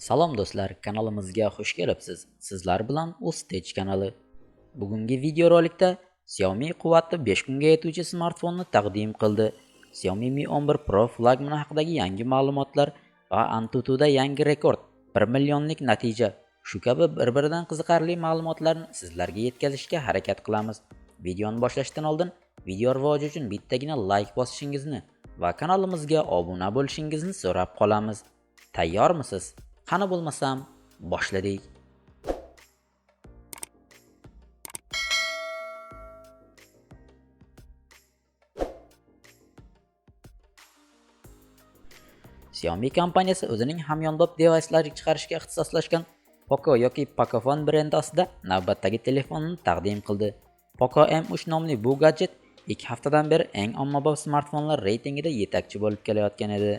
Salom do'stlar, kanalimizga xush kelibsiz. Sizlar bilan Ustech kanali. Bugungi videorolikda Xiaomi quvvati 5 kunga yetuvchi smartfonni taqdim qildi. Xiaomi Mi 11 Pro flagmani haqidagi yangi ma'lumotlar va Antutuda yangi rekord 1 millionlik natija. Shu kabi bir-biridan qiziqarli ma'lumotlarni sizlarga yetkazishga harakat qilamiz. Videoni boshlashdan oldin video rivoji uchun bittagina like bosishingizni va kanalimizga obuna bo'lishingizni so'rab qolamiz. Tayyormisiz? Qani bo'lmasam, boshladik. Xiaomi kompaniyasi o'zining hamyonbop device'lar chiqarishga ixtisoslashgan Poco yoki Pocophone brendi ostida navbatdagi telefonni taqdim qildi. Poco M3 nomli bu gadjet 2 haftadan beri eng ommabop smartfonlar reytingida yetakchi bo'lib kelayotgan edi.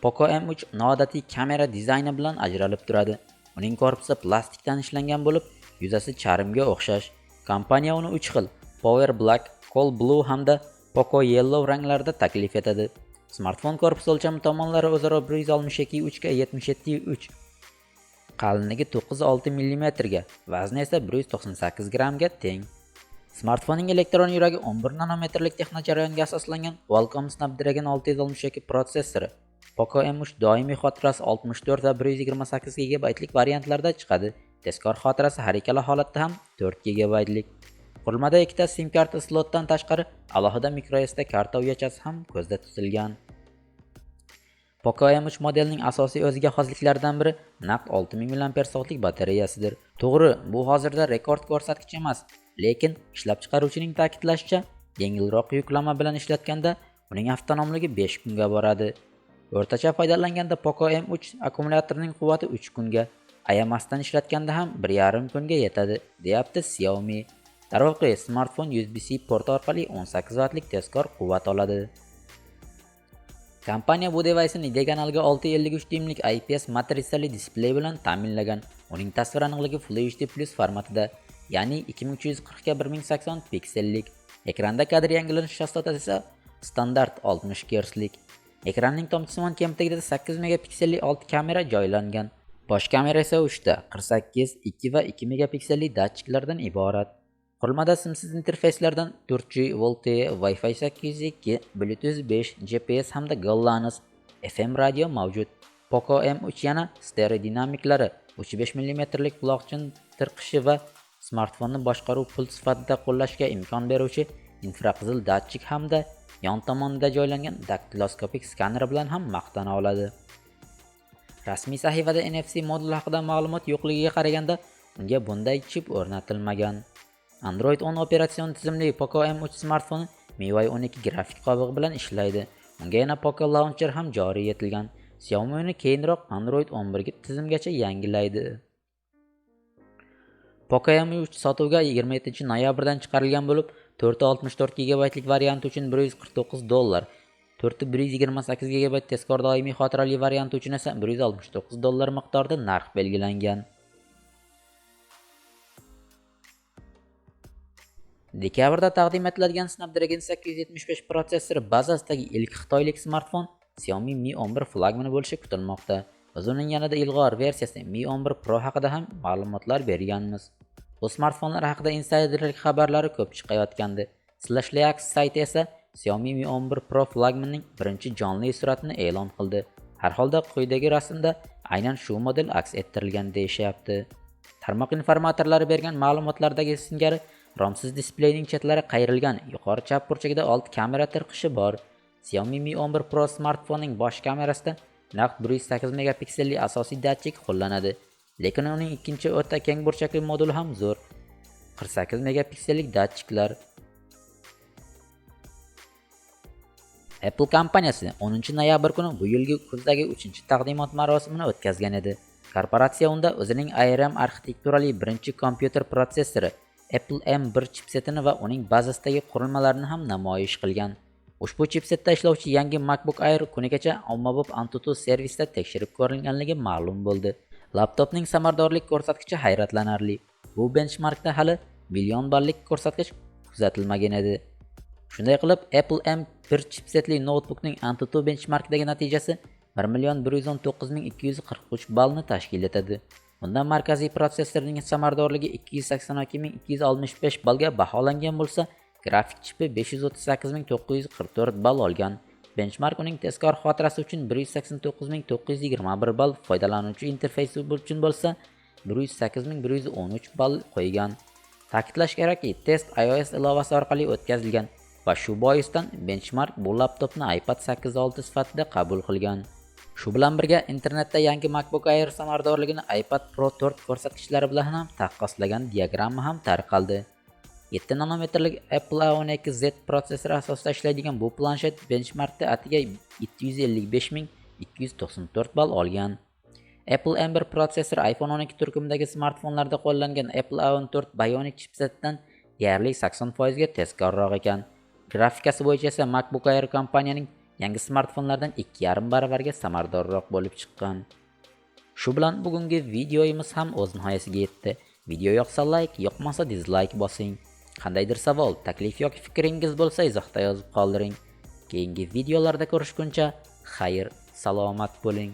Poco M3 noodatiy kamera dizayni bilan ajralib turadi. Uning korpusi plastikdan ishlangan bo'lib, yuzasi charmga o'xshash. Kompaniya uni 3 xil: Power Black, Cold Blue hamda Poco Yellow ranglarida taklif etadi. Smartfon korpus o'lchami tomonlari o'zaro 162 ga 77 qalinligi 9.6 mm ga, vazni esa 198 grammga teng. Smartfonning elektron yuragi 11 nanometrlik texnojarayonga asoslangan Qualcomm Snapdragon 662 protsessori. Poco M3 doimiy xotirasi 64 va 128 GB lik variantlarda chiqadi. Tezkor xotirasi har ikkala holatda ham 4 GB lik. Qurilmada ikkita SIM karta slotdan tashqari alohida microSD karta uyachasi ham ko'zda tutilgan. Poco M3 modelining asosiy o'ziga xosliklaridan biri naqd 6000 mAh batareyasidir. To'g'ri, bu hozirda rekord ko'rsatkich emas, lekin ishlab chiqaruvchining ta'kidlashicha, yengilroq yuklama bilan ishlatganda uning avtonomligi 5 kunga boradi. O'rtacha foydalanganda Poco M3 akkumulyatorining quvvati 3 kunga, ayamasdan ishlatganda ham 1,5 kunga yetadi, deyapti Xiaomi. Darvoqe, smartfon USB-C port orqali 18 vatlik tezkor quvvat oladi. Kompaniya bu device'ni diagonalga 653 dyuymlik IPS matrisali displey bilan ta'minlagan. Uning tasvir aniqligi Full HD Plus formatida, ya'ni 2340 ga 1080 piksellik. Ekranda kadr yangilanish chastotasi esa standart 60 Hzlik. Ekranning tomchisimon kemtikida 8 megapiksellik old kamera joylangan. Bosh kamera esa 3 ta 48, 2 va 2 megapiksellik datchiklardan iborat. Qurilmada simsiz interfeyslardan 4G, LTE, Wi-Fi 8.2, Bluetooth 5, GPS hamda GLONASS, FM radio mavjud. Poco M3 yana stereo dinamiklari, 35 mm lik quloqchin tirqishi va smartfonni boshqaruv pult sifatida qo'llashga imkon beruvchi infraqizil datchik hamda yon tomonida joylangan daktiloskopik skaner bilan ham maqtana oladi. Rasmiy sahifada NFC moduli haqida ma'lumot yo'qligiga qaraganda, unga bunday chip o'rnatilmagan. Android 10 operatsion tizimli Poco M3 smartfoni MIUI 12 grafik qobig'i bilan ishlaydi. Unga yana Poco Launcher ham joriy etilgan. Xiaomi uni keyinroq Android 11 tizimgacha yangilaydi. Poco M3 sotuvga 27-noyabrdan chiqarilgan bo'lib, 464 GB lik varianti uchun $149, 128 GB tezkor doimiy xotirali varianti uchun esa $169 miqdorida narx belgilangan. Dekabrda taqdim etiladigan Snapdragon 875 protsessori bazasidagi ilk xitoylik smartfon Xiaomi Mi 11 flagmani bo'lishi kutilmoqda. Biz uning yanada ilg'or versiyasi Mi 11 Pro haqida ham ma'lumotlar berganmiz. Bu smartfonlar haqida insiderlik xabarlari ko'p chiqayotgandi. /Lacks sayti esa Xiaomi Mi 11 Pro flagmanining birinchi jonli suratini e'lon qildi. Har holda quyidagi rasmda aynan shu model aks ettirilgan deyishyapti. Tarmoq informatorlari bergan ma'lumotlardagi singari romsiz displeyning chetlari qayrilgan, yuqori chap burchagida old kamera tirqishi bor. Xiaomi Mi 11 Pro smartfonining bosh kamerasida naqd 108 megapikselli asosiy datchik qo'llanadi, lekin uning ikkinchi o'ta keng burchakli moduli ham zo'r, 48 megapiksellik datchiklar. Apple kompaniyasi 10-noyabr kuni bu yilgi kuzdagi 3-taqdimot marosimini o'tkazgan edi. Korporatsiya unda o'zining ARM arxitekturali birinchi kompyuter protsessori Apple M1 chipsetini va uning bazasidagi qurilmalarni ham namoyish qilgan. Ushbu chipsetda ishlovchi yangi MacBook Air kunigacha ommabop Antutuda servisida tekshirib ko'rilganligi ma'lum bo'ldi. Laptopning samaradorlik ko'rsatkichi hayratlanarli. Bu benchmarkda hali million ballik ko'rsatkich kuzatilmagan edi. Shunday qilib, Apple M1 chipsetli notebookning Antutuda benchmarkdagi natijasi 1,119,243 ballni tashkil etadi. Bunda markaziy protsessorning samaradorligi 282,265 ballga baholangan bo'lsa, grafik chipi 538,944 ball olgan. Benchmark uning tezkor xotirasi uchun 189,921 ball, foydalanuvchi interfeysi uchun bo'lsa 108,113 ball qo'ygan. Ta'kidlash kerakki, test iOS ilovasi orqali o'tkazilgan va shu boisdan benchmark bu laptopni iPad 8.6 sifatida qabul qilgan. Shu bilan birga internetda yangi MacBook Air samaradorligini iPad Pro 4 ko'rsatkichlari bilan ham taqqoslagan diagramma ham tarqaldi. 7 nanometrlik Apple A12Z protsessori asosida ishlaydigan bu planshet benchmarkda atiga 755,294 ball olgan. Apple M1 protsessori iPhone 12 turkumidagi smartfonlarda qo'llangan Apple A14 Bionic chipsetidan deyarli 80% ga tezkorroq ekan. Grafikasi bo'yicha esa MacBook Air kompaniyaning yangi smartfonlardan 2,5 baravarga samaradorroq bo'lib chiqqan. Shu bilan bugungi videoyimiz ham o'z nihoyasiga yetdi. Video yoqsa like, yoqmasa dislike bosing. Qandaydir savol, taklif yoki fikringiz bo'lsa izohda yozib qoldiring. Keyingi videolarda ko'rishguncha xayr, salomat bo'ling.